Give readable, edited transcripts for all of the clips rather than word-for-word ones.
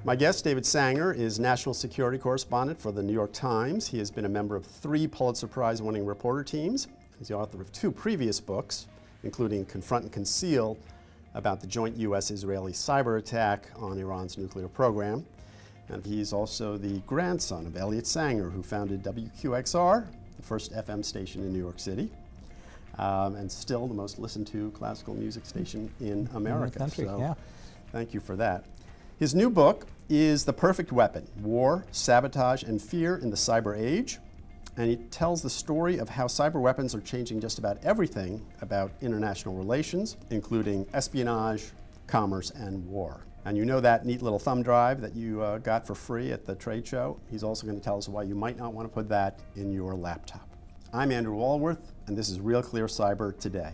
My guest, David Sanger, is national security correspondent for the New York Times. He has been a member of 3 Pulitzer Prize-winning reporter teams. He's the author of 2 previous books, including Confront and Conceal, about the joint U.S.-Israeli cyber attack on Iran's nuclear program. And he's also the grandson of Elliot Sanger, who founded WQXR, the first FM station in New York City, and still the most listened to classical music station in America. In the country, so yeah. Thank you for that. His new book is The Perfect Weapon: War, Sabotage, and Fear in the Cyber Age. And he tells the story of how cyber weapons are changing just about everything about international relations, including espionage, commerce, and war. And you know that neat little thumb drive that you got for free at the trade show? He's also going to tell us why you might not want to put that in your laptop. I'm Andrew Walworth, and this is RealClear Cyber Today.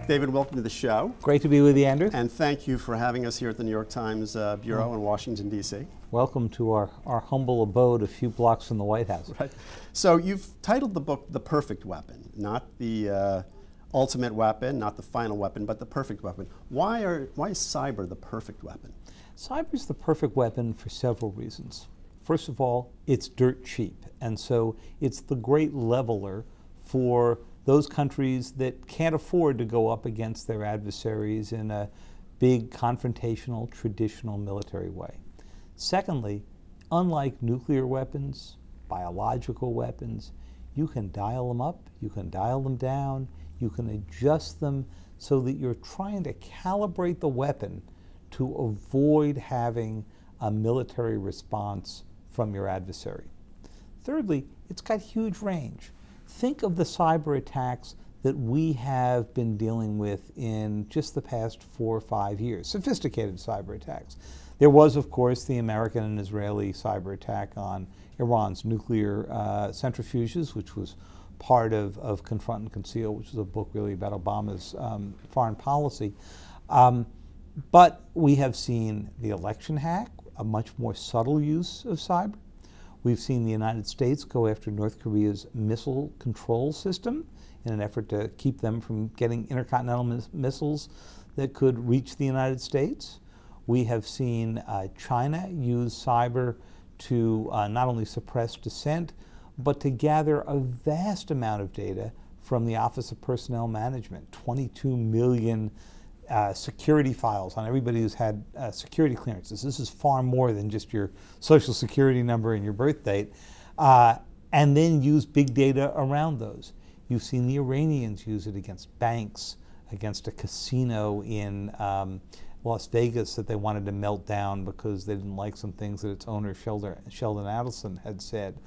David, welcome to the show. Great to be with you, Andrew. And thank you for having us here at the New York Times Bureau in Washington, D.C. Welcome to our humble abode a few blocks from the White House. Right. So you've titled the book The Perfect Weapon, not the ultimate weapon, not the final weapon, but the perfect weapon. Why is cyber the perfect weapon? Cyber is the perfect weapon for several reasons. First of all, it's dirt cheap, and so it's the great leveler for those countries that can't afford to go up against their adversaries in a big, confrontational, traditional military way. Secondly, unlike nuclear weapons, biological weapons, you can dial them up, you can dial them down, you can adjust them so that you're trying to calibrate the weapon to avoid having a military response from your adversary. Thirdly, it's got huge range. Think of the cyber attacks that we have been dealing with in just the past 4 or 5 years, sophisticated cyber attacks. There was, of course, the American and Israeli cyber attack on Iran's nuclear centrifuges, which was part of Confront and Conceal, which is a book really about Obama's foreign policy. But we have seen the election hack, a much more subtle use of cyber. We've seen the United States go after North Korea's missile control system in an effort to keep them from getting intercontinental missiles that could reach the United States. We have seen China use cyber to not only suppress dissent, but to gather a vast amount of data from the Office of Personnel Management, 22 million security files on everybody who's had security clearances. This is far more than just your social security number and your birth date, and then use big data around those. You've seen the Iranians use it against banks, against a casino in Las Vegas that they wanted to melt down because they didn't like some things that its owner, Sheldon Adelson, had said.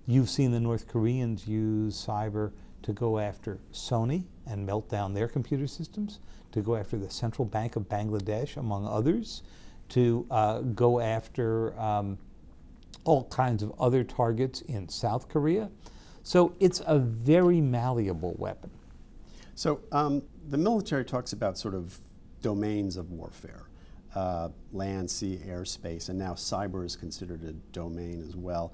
You've seen the North Koreans use cyber to go after Sony and melt down their computer systems, to go after the Central Bank of Bangladesh, among others, to go after all kinds of other targets in South Korea. So it's a very malleable weapon. So the military talks about sort of domains of warfare, land, sea, air, space, and now cyber is considered a domain as well.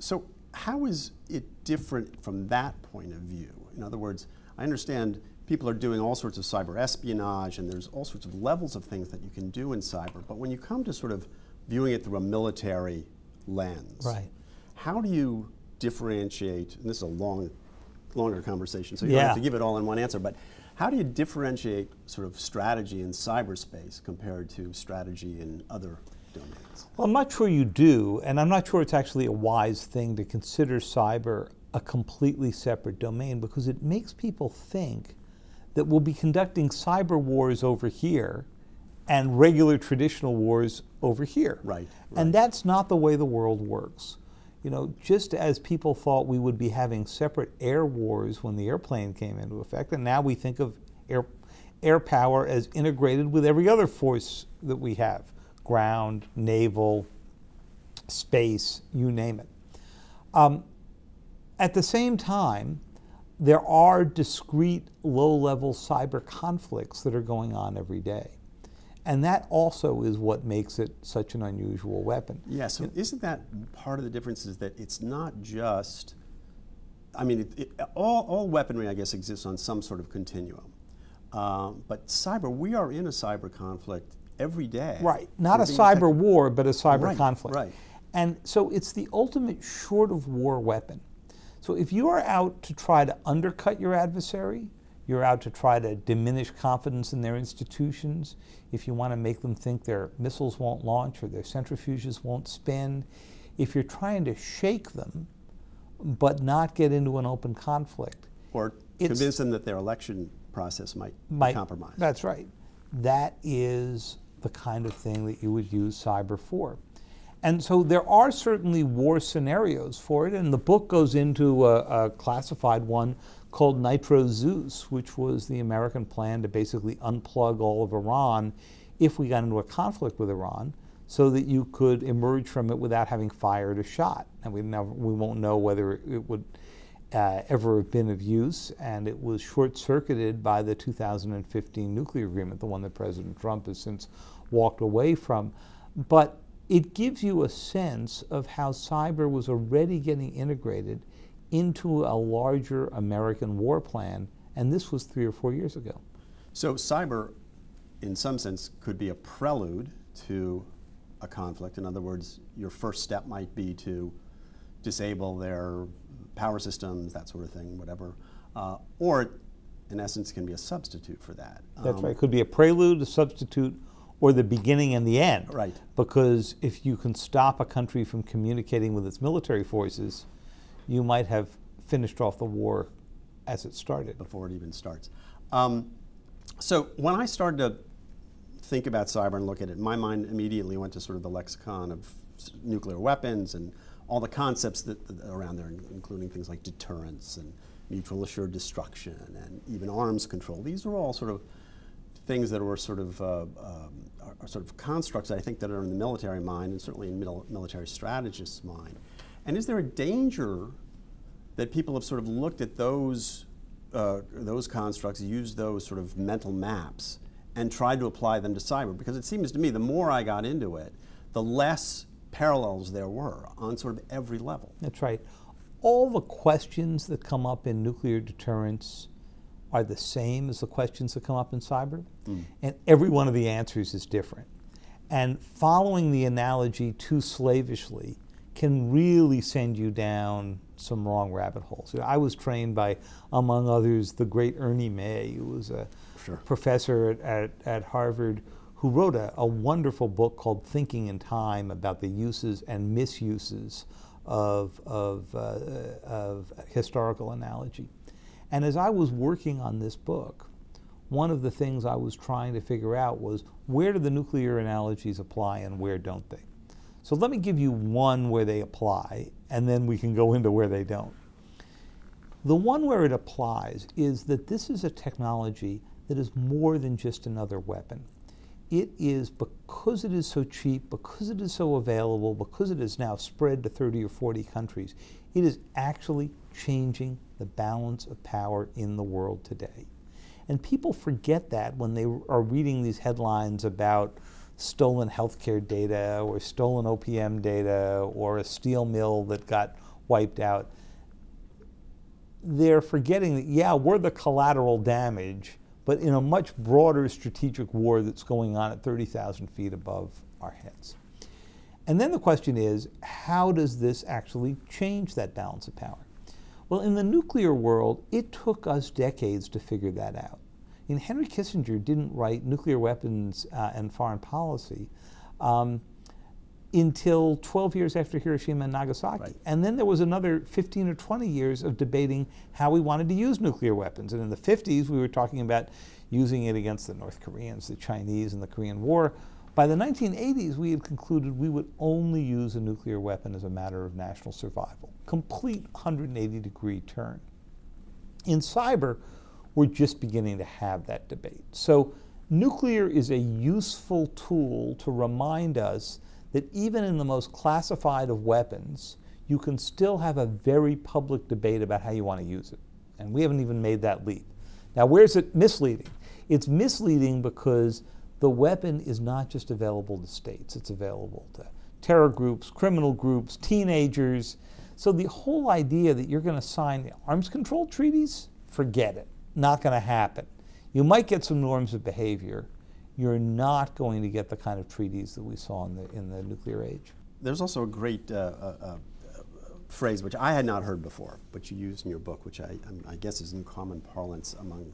So how is it different from that point of view? In other words, I understand people are doing all sorts of cyber espionage, and there's all sorts of levels of things that you can do in cyber. But when you come to sort of viewing it through a military lens, right, how do you differentiate, and this is a longer conversation, so you don't have to give it all in one answer, but how do you differentiate sort of strategy in cyberspace compared to strategy in other domains? Well, I'm not sure you do, and I'm not sure it's actually a wise thing to consider cyber a completely separate domain, because it makes people think that we'll be conducting cyber wars over here and regular traditional wars over here. Right. And that's not the way the world works. You know, just as people thought we would be having separate air wars when the airplane came into effect, and now we think of air power as integrated with every other force that we have, ground, naval, space, you name it. At the same time, there are discrete low-level cyber conflicts that are going on every day. And that also is what makes it such an unusual weapon. Yeah, so isn't that part of the difference, is that it's not just I mean, all weaponry, I guess, exists on some sort of continuum. But cyber, we are in a cyber conflict every day. Right, not a cyber war, but a cyber conflict. Right. And so it's the ultimate short of war weapon. So if you are out to try to undercut your adversary, you're out to try to diminish confidence in their institutions, if you want to make them think their missiles won't launch or their centrifuges won't spin, if you're trying to shake them but not get into an open conflict. Or convince them that their election process might be compromised. That's right. That is the kind of thing that you would use cyber for. And so there are certainly war scenarios for it, and the book goes into a classified one called Nitro Zeus, which was the American plan to basically unplug all of Iran if we got into a conflict with Iran, so that you could emerge from it without having fired a shot. And we won't know whether it would ever have been of use, and it was short-circuited by the 2015 nuclear agreement, the one that President Trump has since walked away from. But it gives you a sense of how cyber was already getting integrated into a larger American war plan, and this was 3 or 4 years ago. So cyber, in some sense, could be a prelude to a conflict. In other words, your first step might be to disable their power systems, that sort of thing, whatever. Or, in essence, can be a substitute for that. That's right. It could be a prelude, a substitute, or the beginning and the end. Right. Because if you can stop a country from communicating with its military forces, you might have finished off the war as it started. Before it even starts. So when I started to think about cyber and look at it, my mind immediately went to sort of the lexicon of nuclear weapons and all the concepts that around there, including things like deterrence and mutual assured destruction and even arms control. These are all sort of things that were sort of are sort of constructs, I think, that are in the military mind and certainly in military strategists' mind. And is there a danger that people have sort of looked at those constructs, used those sort of mental maps, and tried to apply them to cyber? Because it seems to me the more I got into it, the less parallels there were on sort of every level. That's right. All the questions that come up in nuclear deterrence are the same as the questions that come up in cyber, and every one of the answers is different. And following the analogy too slavishly can really send you down some wrong rabbit holes. You know, I was trained by, among others, the great Ernie May, who was a professor at Harvard, who wrote a wonderful book called Thinking in Time about the uses and misuses of historical analogy. And as I was working on this book, one of the things I was trying to figure out was, where do the nuclear analogies apply and where don't they? So let me give you one where they apply, and then we can go into where they don't. The one where it applies is that this is a technology that is more than just another weapon. It is, because it is so cheap, because it is so available, because it is now spread to 30 or 40 countries, it is actually changing the balance of power in the world today. And people forget that when they are reading these headlines about stolen healthcare data or stolen OPM data or a steel mill that got wiped out. They're forgetting that, yeah, we're the collateral damage, but in a much broader strategic war that's going on at 30,000 feet above our heads. And then the question is, how does this actually change that balance of power? Well, in the nuclear world, it took us decades to figure that out. And Henry Kissinger didn't write Nuclear Weapons and Foreign Policy until 12 years after Hiroshima and Nagasaki. Right. And then there was another 15 or 20 years of debating how we wanted to use nuclear weapons. And in the 50s, we were talking about using it against the North Koreans, the Chinese, and the Korean War. By the 1980s, we had concluded we would only use a nuclear weapon as a matter of national survival. Complete 180-degree turn. In cyber, we're just beginning to have that debate. So nuclear is a useful tool to remind us that even in the most classified of weapons, you can still have a very public debate about how you want to use it. And we haven't even made that leap. Now, where's it misleading? It's misleading because the weapon is not just available to states. It's available to terror groups, criminal groups, teenagers. So the whole idea that you're going to sign arms control treaties, forget it. Not going to happen. You might get some norms of behavior. You're not going to get the kind of treaties that we saw in the nuclear age. There's also a great phrase which I had not heard before, but you used in your book, which I guess is in common parlance among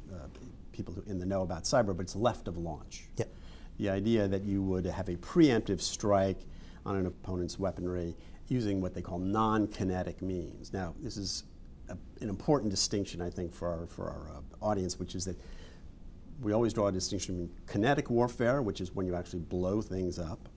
people who in the know about cyber, but it's left of launch. Yep. The idea that you would have a preemptive strike on an opponent's weaponry using what they call non-kinetic means. Now, this is an important distinction, I think, for our audience, which is that we always draw a distinction between kinetic warfare, which is when you actually blow things up,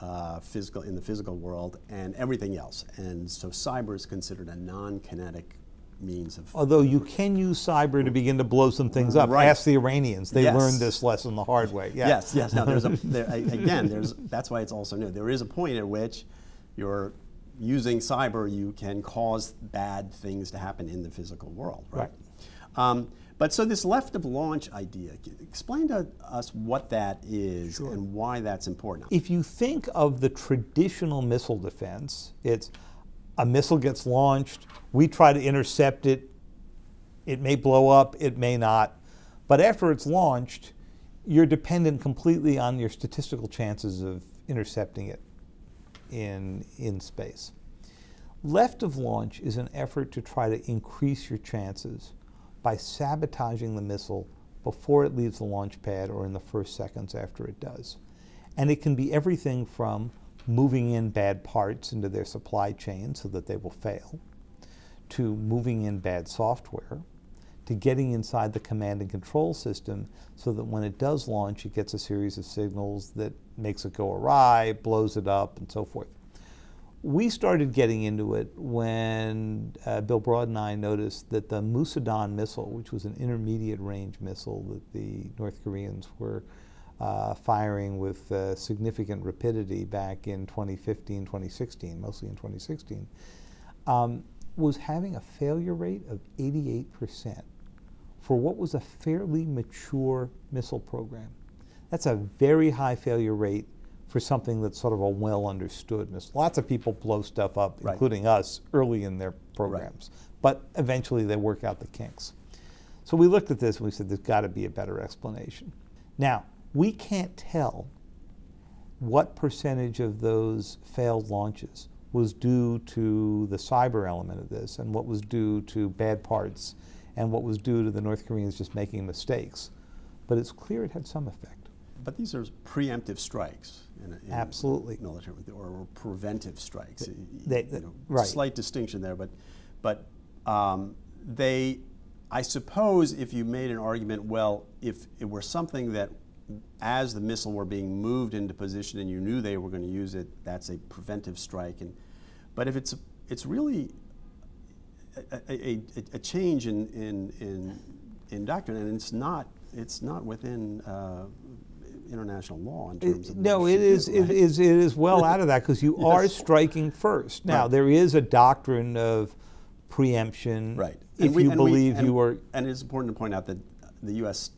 in the physical world, and everything else. And so cyber is considered a non-kinetic means of... Although you can use cyber to begin to blow some things up. Right. Ask the Iranians. They Yes. learned this lesson the hard way. Yeah. Yes, yes. Now, that's why it's also new. There is a point at which you're using cyber, you can cause bad things to happen in the physical world, right? But so this left of launch idea, explain to us what that is Sure. and why that's important. If you think of the traditional missile defense, it's a missile gets launched, we try to intercept it, it may blow up, it may not, but after it's launched, you're dependent completely on your statistical chances of intercepting it in space. Left of launch is an effort to try to increase your chances by sabotaging the missile before it leaves the launch pad or in the first seconds after it does. And it can be everything from moving in bad parts into their supply chain so that they will fail, to moving in bad software, to getting inside the command and control system so that when it does launch, it gets a series of signals that makes it go awry, blows it up, and so forth. We started getting into it when Bill Broad and I noticed that the Musadon missile, which was an intermediate range missile that the North Koreans were firing with significant rapidity back in 2015, 2016, mostly in 2016, was having a failure rate of 88% for what was a fairly mature missile program. That's a very high failure rate for something that's sort of a well-understood missile. Lots of people blow stuff up, Right. including us, early in their programs. Right. But eventually they work out the kinks. So we looked at this and we said, there's got to be a better explanation. Now, we can't tell what percentage of those failed launches was due to the cyber element of this and what was due to bad parts and what was due to the North Koreans just making mistakes. But it's clear it had some effect. But these are preemptive strikes in Absolutely. military, or preventive strikes. Right. Slight distinction there, but I suppose if you made an argument, well, if it were something that as the missile were being moved into position and you knew they were going to use it, that's a preventive strike. But if it's really a change in doctrine, and it's not within international law in terms of no, it is well out of that because you are striking first. Now there is a doctrine of preemption. Right. If you believe you are, and it's important to point out that the U.S.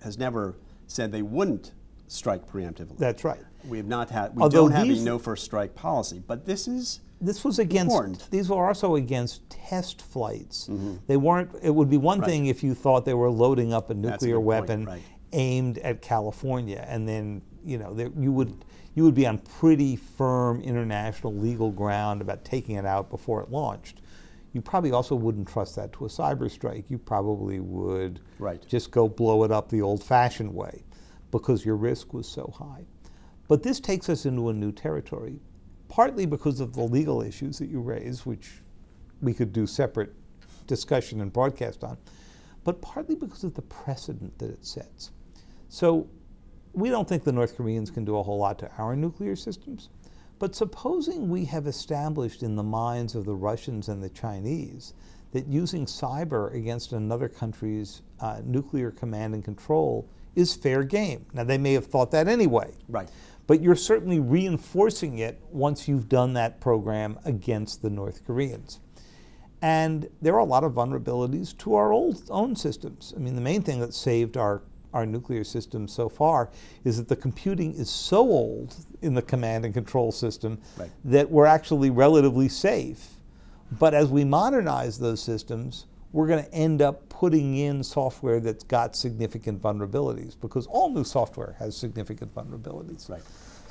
has never said they wouldn't strike preemptively. That's right. We have not had. We don't have a no first strike policy, but this was against. Important. These were also against test flights. Mm-hmm. They weren't. It would be one thing if you thought they were loading up a nuclear weapon aimed at California, and then you would be on pretty firm international legal ground about taking it out before it launched. You probably also wouldn't trust that to a cyber strike. You probably would just go blow it up the old-fashioned way because your risk was so high. But this takes us into a new territory, partly because of the legal issues that you raise, which we could do separate discussion and broadcast on, but partly because of the precedent that it sets. So we don't think the North Koreans can do a whole lot to our nuclear systems, but supposing we have established in the minds of the Russians and the Chinese that using cyber against another country's nuclear command and control is fair game. Now, they may have thought that anyway. Right. But you're certainly reinforcing it once you've done that program against the North Koreans. And there are a lot of vulnerabilities to our own systems. I mean, the main thing that saved our nuclear system so far is that the computing is so old in the command and control system that we're actually relatively safe. But as we modernize those systems, we're going to end up putting in software that's got significant vulnerabilities, because all new software has significant vulnerabilities. Right.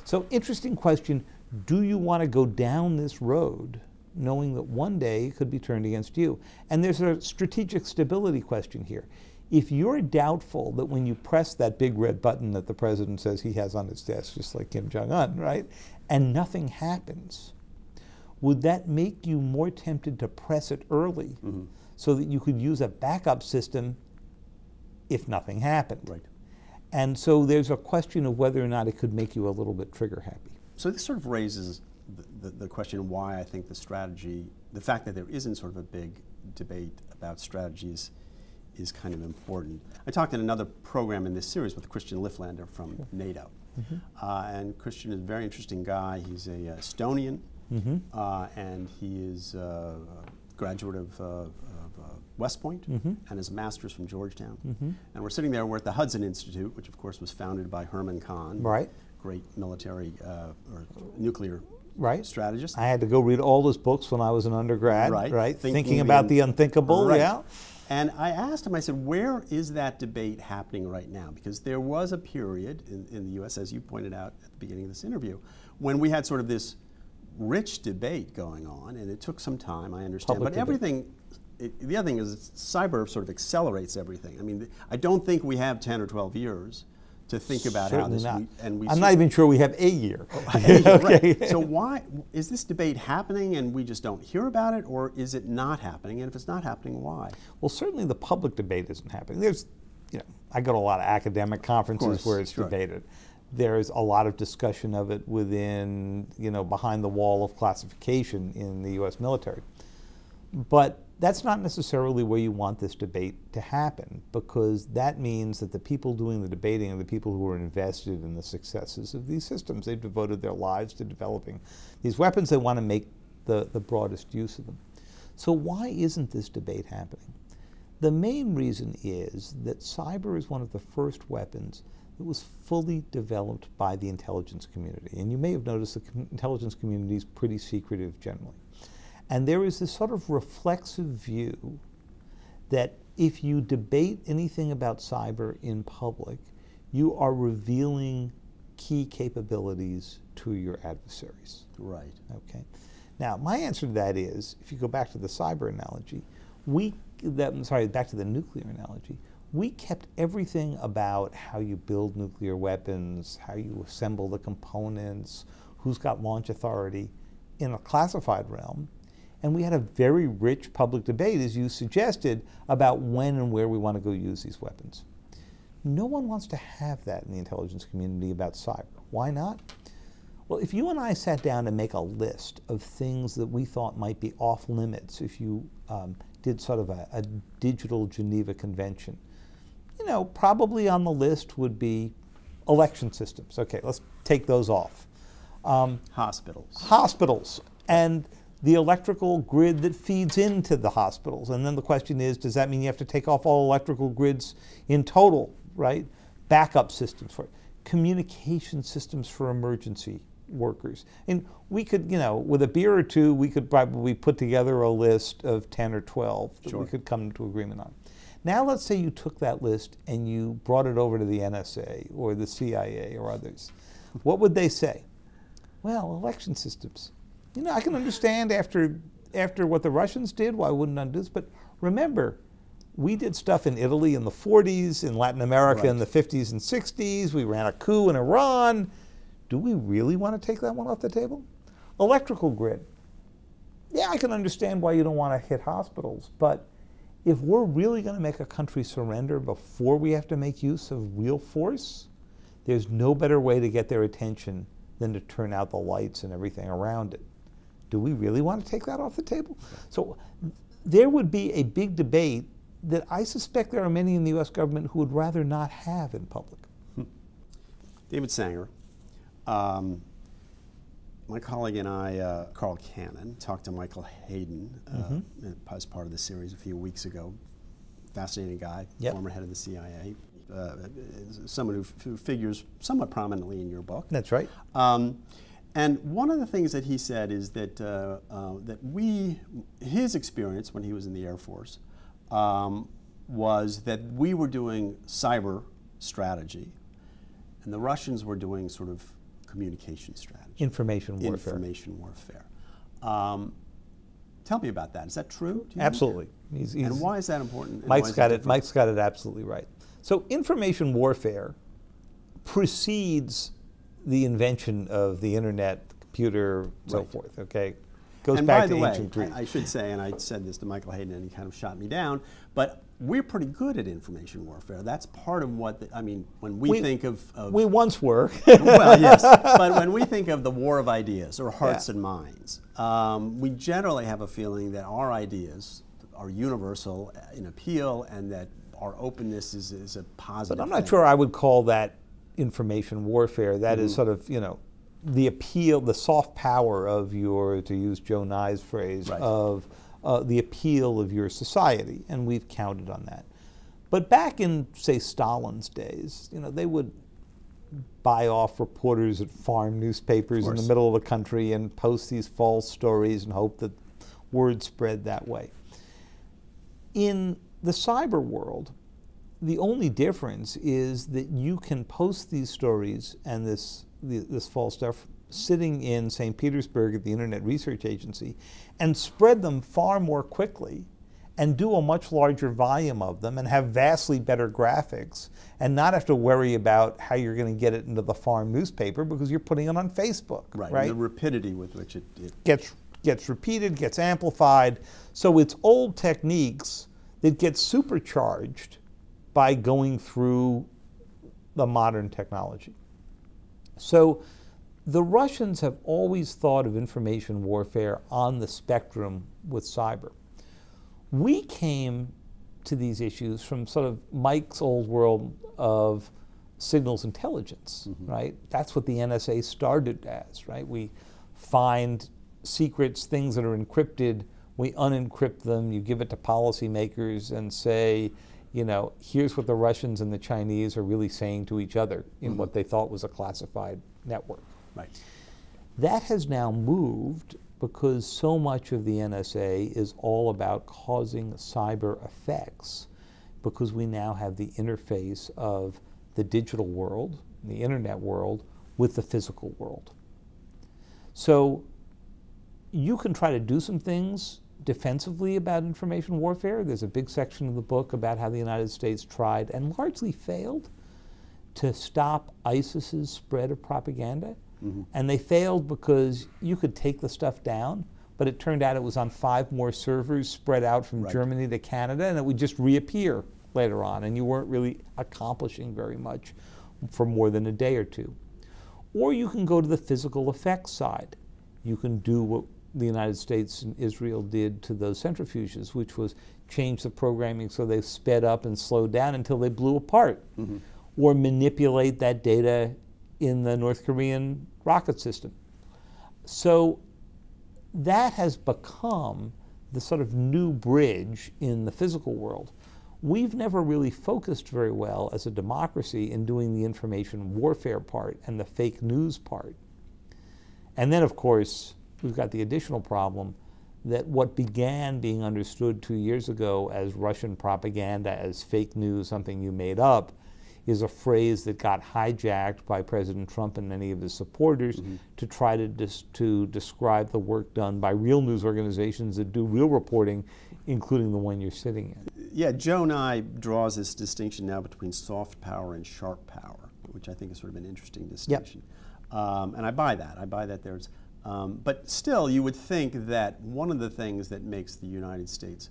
So interesting question, do you want to go down this road knowing that one day it could be turned against you? And there's a strategic stability question here. If you're doubtful that when you press that big red button that the president says he has on his desk, just like Kim Jong-un, right, and nothing happens, would that make you more tempted to press it early so that you could use a backup system if nothing happened? Right. And so there's a question of whether or not it could make you a little bit trigger happy. So this sort of raises the question why I think the strategy, the fact that there isn't sort of a big debate about strategies is kind of important. I talked in another program in this series with Christian Lifflander from NATO. And Christian is a very interesting guy. He's a Estonian, and he is a graduate of West Point and has a master's from Georgetown. And we're sitting there, we're at the Hudson Institute, which of course was founded by Herman Kahn, great military or nuclear strategist. I had to go read all his books when I was an undergrad, thinking about the unthinkable, And I asked him, I said, where is that debate happening right now? Because there was a period in the U.S., as you pointed out at the beginning of this interview, when we had sort of this rich debate going on, and it took some time, I understand. But everything, the other thing is cyber sort of accelerates everything. I mean, I don't think we have 10 or 12 years to think about how this, I'm not even sure we have a year. Right. So why is this debate happening and we just don't hear about it, or is it not happening? And if it's not happening, why? Well, certainly the public debate isn't happening. There's, I go to a lot of academic conferences where it's debated. There's a lot of discussion of it within, behind the wall of classification in the U.S. military. But that's not necessarily where you want this debate to happen, because that means that the people doing the debating are the people who are invested in the successes of these systems. They've devoted their lives to developing these weapons. They want to make the broadest use of them. So why isn't this debate happening? The main reason is that cyber is one of the first weapons that was fully developed by the intelligence community. And you may have noticed the intelligence community is pretty secretive generally. And there is this sort of reflexive view that if you debate anything about cyber in public, you are revealing key capabilities to your adversaries. Right. Okay. Now, my answer to that is, if you go back to the cyber analogy, back to the nuclear analogy, we kept everything about how you build nuclear weapons, how you assemble the components, who's got launch authority, in a classified realm. And we had a very rich public debate, as you suggested, about when and where we want to go use these weapons. No one wants to have that in the intelligence community about cyber. Why not? Well, if you and I sat down to make a list of things that we thought might be off limits, if you did sort of a digital Geneva Convention, probably on the list would be election systems. Okay, let's take those off. Hospitals. And the electrical grid that feeds into the hospitals. And then the question is, does that mean you have to take off all electrical grids in total, right? Backup systems for it. Communication systems for emergency workers. And we could, with a beer or two, we could probably put together a list of 10 or 12 that we could come to agreement on. Now let's say you took that list and you brought it over to the NSA or the CIA or others. What would they say? Well, election systems. I can understand after what the Russians did, why I wouldn't undo this, but remember, we did stuff in Italy in the 40s, in Latin America in the 50s and 60s, we ran a coup in Iran. Do we really want to take that one off the table? Electrical grid. Yeah, I can understand why you don't want to hit hospitals, but if we're really going to make a country surrender before we have to make use of real force, there's no better way to get their attention than to turn out the lights and everything around it. Do we really want to take that off the table? So there would be a big debate that I suspect there are many in the U.S. government who would rather not have in public. David Sanger, my colleague and I, Carl Cannon, talked to Michael Hayden as part of the series a few weeks ago. Fascinating guy, former head of the CIA, someone who figures somewhat prominently in your book. That's right. And one of the things that he said is that his experience when he was in the Air Force was that we were doing cyber strategy, and the Russians were doing sort of communication strategy. Information warfare. Information warfare. Tell me about that. Is that true? Absolutely. And why is that important? Mike's got it absolutely right. So information warfare precedes the invention of the internet, computer, so forth, okay? Goes and back by the to way, ancient Greece. I should say, and I said this to Michael Hayden and he kind of shot me down, but we're pretty good at information warfare. That's part of what, when we think of... We once were. Well, yes, but when we think of the war of ideas or hearts and minds, we generally have a feeling that our ideas are universal in appeal and that our openness is a positive But I'm not thing. sure I would call that information warfare. That is sort of, the appeal, the soft power of your, to use Joe Nye's phrase, of the appeal of your society, and we've counted on that. But back in, say, Stalin's days, they would buy off reporters at farm newspapers in the middle of the country and post these false stories and hope that word spread that way. In the cyber world, the only difference is that you can post these stories and this false stuff sitting in St. Petersburg at the Internet Research Agency and spread them far more quickly and do a much larger volume of them and have vastly better graphics and not have to worry about how you're going to get it into the farm newspaper because you're putting it on Facebook. Right, right? And the rapidity with which it gets repeated, gets amplified. So it's old techniques that get supercharged by going through the modern technology. So the Russians have always thought of information warfare on the spectrum with cyber. We came to these issues from sort of Mike's old world of signals intelligence, right? That's what the NSA started as, right? We find secrets, things that are encrypted, we unencrypt them, you give it to policymakers and say, here's what the Russians and the Chinese are really saying to each other in what they thought was a classified network. Right. That has now moved because so much of the NSA is all about causing cyber effects because we now have the interface of the digital world, the internet world, with the physical world. So you can try to do some things defensively about information warfare. There's a big section of the book about how the United States tried and largely failed to stop ISIS's spread of propaganda. And they failed because you could take the stuff down, but it turned out it was on 5 more servers spread out from Germany to Canada, and it would just reappear later on, and you weren't really accomplishing very much for more than a day or two. Or you can go to the physical effects side. You can do what the United States and Israel did to those centrifuges, which was change the programming so they sped up and slowed down until they blew apart, or manipulate that data in the North Korean rocket system. So that has become the sort of new bridge in the physical world. We've never really focused very well as a democracy in doing the information warfare part and the fake news part. And then, of course, we've got the additional problem that what began being understood 2 years ago as Russian propaganda, as fake news, something you made up, is a phrase that got hijacked by President Trump and many of his supporters to try to describe the work done by real news organizations that do real reporting, including the one you're sitting in. Yeah, Joe Nye draws this distinction now between soft power and sharp power, which I think is sort of an interesting distinction. And I buy that. I buy that there's, but still you would think that one of the things that makes the United States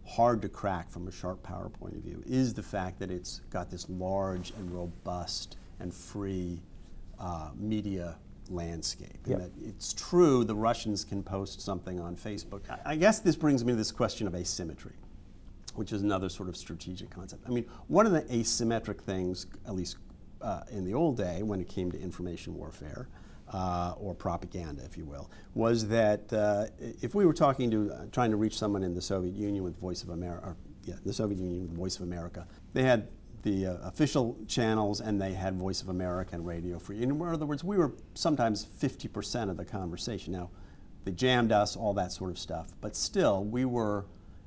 hard to crack from a sharp power point of view is the fact that it's got this large and robust and free media landscape. And that it's true the Russians can post something on Facebook. I guess this brings me to this question of asymmetry, which is another sort of strategic concept. I mean, one of the asymmetric things, at least in the old day when it came to information warfare, or propaganda, if you will, was that if we were trying to reach someone in the Soviet Union with Voice of America, the Soviet Union with Voice of America, they had the official channels, and they had Voice of America and Radio Free. In other words, we were sometimes 50% of the conversation. Now, they jammed us, all that sort of stuff, but still, we were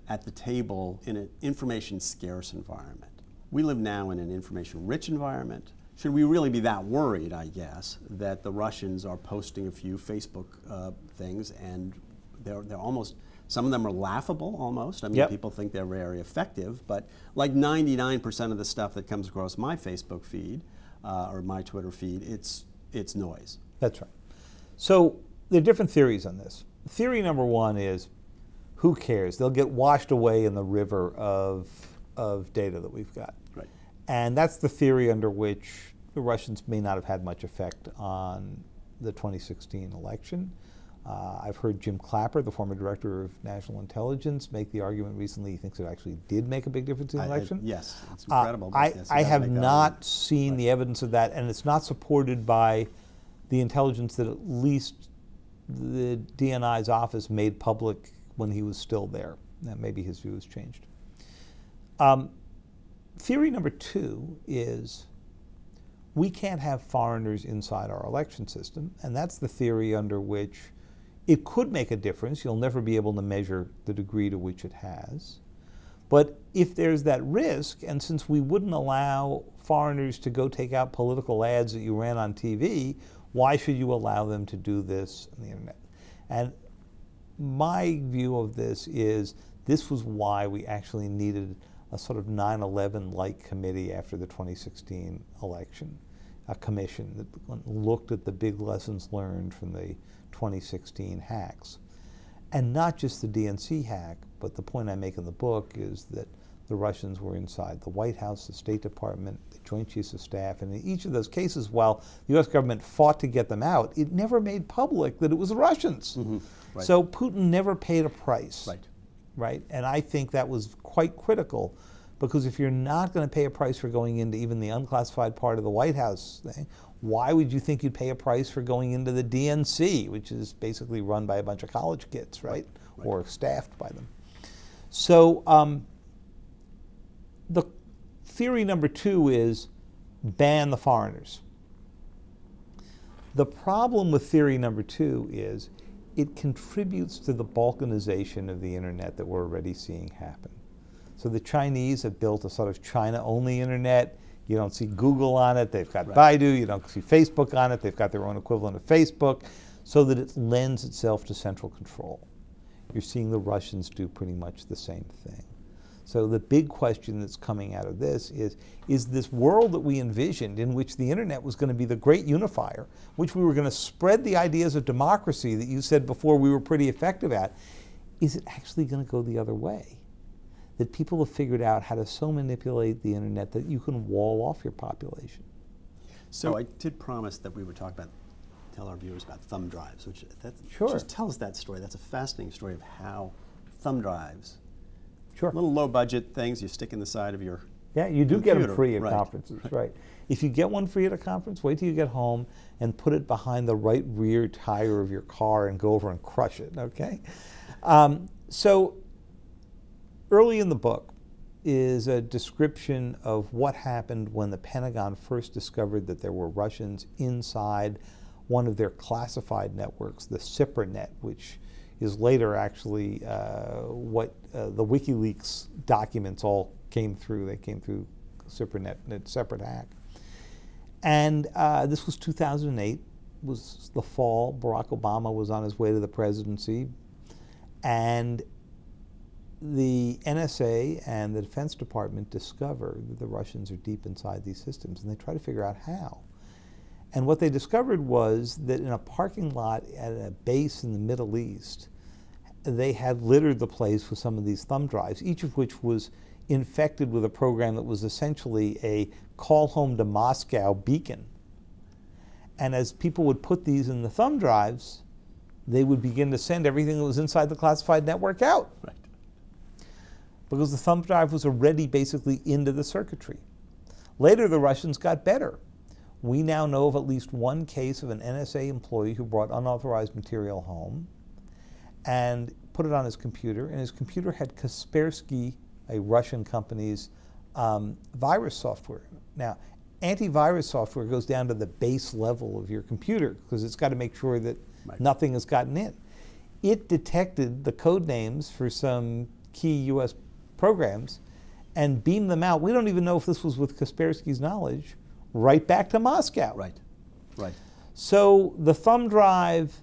at the table in an information-scarce environment. We live now in an information-rich environment. Should we really be that worried, I guess, that the Russians are posting a few Facebook things, and they're almost, some of them are laughable almost. I mean, people think they're very effective, but like 99% of the stuff that comes across my Facebook feed or my Twitter feed, it's noise. That's right. So there are different theories on this. Theory number one is, who cares? They'll get washed away in the river of data that we've got. Right. And that's the theory under which the Russians may not have had much effect on the 2016 election. I've heard Jim Clapper, the former director of national intelligence, make the argument recently he thinks it actually did make a big difference in the election. Yes, it's incredible. I have not seen the evidence of that, and it's not supported by the intelligence that at least the DNI's office made public when he was still there. Now, maybe his view has changed. Theory number two is we can't have foreigners inside our election system, and that's the theory under which it could make a difference. You'll never be able to measure the degree to which it has. But if there's that risk, and since we wouldn't allow foreigners to go take out political ads that you ran on TV, why should you allow them to do this on the internet? And my view of this is this was why we actually needed a sort of 9/11-like committee after the 2016 election, a commission that looked at the big lessons learned from the 2016 hacks. And not just the DNC hack, but the point I make in the book is that the Russians were inside the White House, the State Department, the Joint Chiefs of Staff, and in each of those cases, while the US government fought to get them out, it never made public that it was the Russians. Mm-hmm. Right. So Putin never paid a price. Right. Right? And I think that was quite critical, because if you're not going to pay a price for going into even the unclassified part of the White House thing, why would you think you'd pay a price for going into the DNC, which is basically run by a bunch of college kids, right? Right. Or staffed by them. So the theory number two is ban the foreigners. The problem with theory number two is it contributes to the balkanization of the internet that we're already seeing happen. So the Chinese have built a sort of China-only internet. You don't see Google on it. They've got Baidu. You don't see Facebook on it. They've got their own equivalent of Facebook, so that it lends itself to central control. You're seeing the Russians do pretty much the same thing. So the big question that's coming out of this is this world that we envisioned in which the internet was going to be the great unifier, which we were going to spread the ideas of democracy that you said before we were pretty effective at, is it actually going to go the other way? That people have figured out how to so manipulate the internet that you can wall off your population. So I did promise that we would tell our viewers about thumb drives, which Sure. Just tell us that story. That's a fascinating story of how thumb drives, Sure. little low budget things you stick in the side of your Yeah, you do computer. get them free at Right. conferences, right. If you get one free at a conference, wait till you get home and put it behind the right rear tire of your car and go over and crush it, okay? So early in the book is a description of what happened when the Pentagon first discovered that there were Russians inside one of their classified networks, the CIPRNet, which is later actually what the WikiLeaks documents all came through. They came through CIPRNet in a separate hack. And this was 2008, was the fall. Barack Obama was on his way to the presidency. And the NSA and the Defense Department discover that the Russians are deep inside these systems, and they try to figure out how. And what they discovered was that in a parking lot at a base in the Middle East, they had littered the place with some of these thumb drives, each of which was infected with a program that was essentially a call home to Moscow beacon. And as people would put these in the thumb drives, they would begin to send everything that was inside the classified network out. Right. Because the thumb drive was already basically into the circuitry. Later, the Russians got better. We now know of at least one case of an NSA employee who brought unauthorized material home and put it on his computer, and his computer had Kaspersky, a Russian company's virus software. Now, antivirus software goes down to the base level of your computer because it's got to make sure that nothing has gotten in. It detected the code names for some key U.S. programs and beamed them out. We don't even know if this was with Kaspersky's knowledge, right back to Moscow. Right, right. So the thumb drive,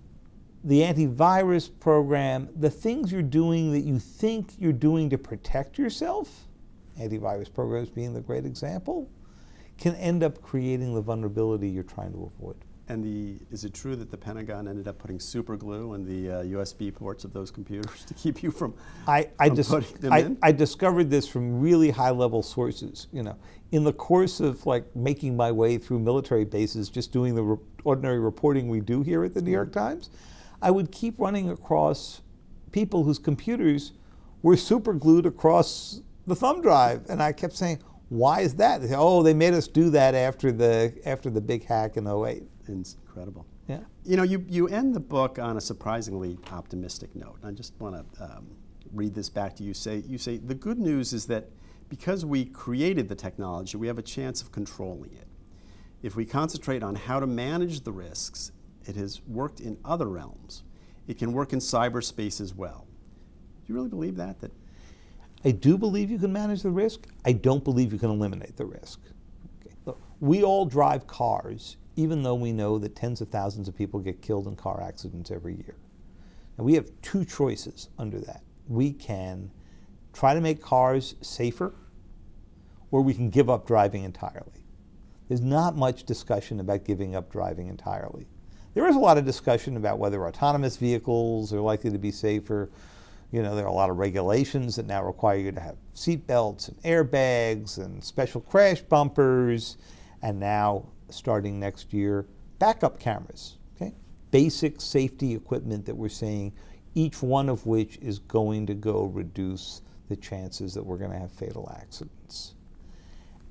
the antivirus program, the things you're doing that you think you're doing to protect yourself, antivirus programs being the great example, can end up creating the vulnerability you're trying to avoid. And is it true that the Pentagon ended up putting super glue in the USB ports of those computers to keep you from putting them in? I discovered this from really high-level sources. You know, in the course of like making my way through military bases, just doing the ordinary reporting we do here at the New York Times, I would keep running across people whose computers were super glued across the thumb drive, and I kept saying, "Why is that?" They say, "Oh, they made us do that after the big hack in '08." Incredible. Yeah. You know, you end the book on a surprisingly optimistic note. I just want to read this back to you. You say, the good news is that because we created the technology, we have a chance of controlling it. If we concentrate on how to manage the risks, it has worked in other realms. It can work in cyberspace as well. Do you really believe that? I do believe you can manage the risk. I don't believe you can eliminate the risk. Okay. Look, we all drive cars, even though we know that tens of thousands of people get killed in car accidents every year. Now, we have two choices under that. We can try to make cars safer, or we can give up driving entirely. There's not much discussion about giving up driving entirely. There is a lot of discussion about whether autonomous vehicles are likely to be safer. You know, there are a lot of regulations that now require you to have seat belts and airbags and special crash bumpers, and now, starting next year, backup cameras, okay? Basic safety equipment that we're saying, each one of which is going to go reduce the chances that we're going to have fatal accidents.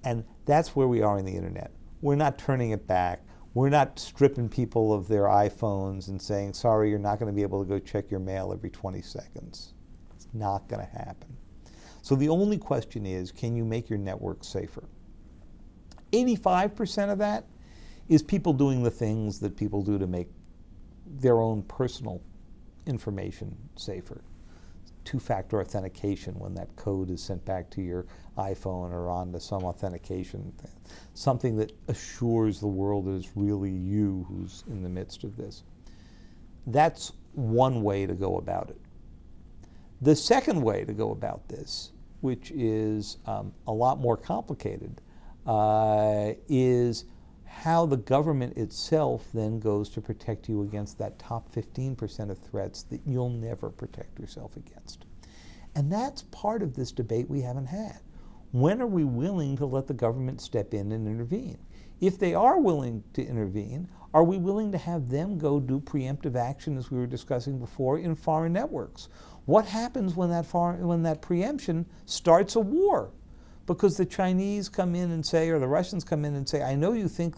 And that's where we are in the internet. We're not turning it back. We're not stripping people of their iPhones and saying, sorry, you're not going to be able to go check your mail every 20 seconds. It's not going to happen. So the only question is, can you make your network safer? 85% of that is people doing the things that people do to make their own personal information safer. Two-factor authentication when that code is sent back to your iPhone or onto some authentication thing. Something that assures the world is really you who's in the midst of this. That's one way to go about it. The second way to go about this, which is a lot more complicated, is how the government itself then goes to protect you against that top 15% of threats that you'll never protect yourself against. And that's part of this debate we haven't had. When are we willing to let the government step in and intervene? If they are willing to intervene, are we willing to have them go do preemptive action, as we were discussing before, in foreign networks? What happens when that preemption starts a war? Because the Chinese come in and say, or the Russians come in and say, I know you think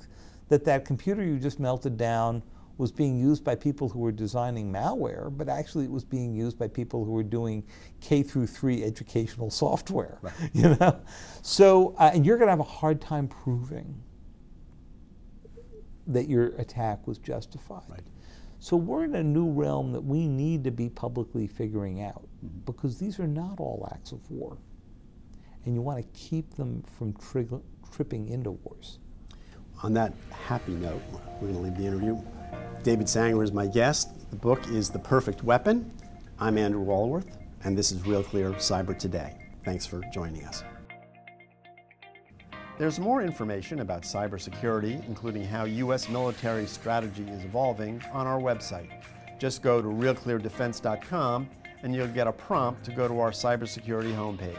that that computer you just melted down was being used by people who were designing malware, but actually it was being used by people who were doing K-3 educational software. Right. You know? So, and you're going to have a hard time proving that your attack was justified. Right. So we're in a new realm that we need to be publicly figuring out, because these are not all acts of war. And you want to keep them from tripping into wars. On that happy note, we're going to leave the interview. David Sanger is my guest. The book is The Perfect Weapon. I'm Andrew Walworth, and this is RealClear Cyber Today. Thanks for joining us. There's more information about cybersecurity, including how U.S. military strategy is evolving, on our website. Just go to realcleardefense.com and you'll get a prompt to go to our cybersecurity homepage.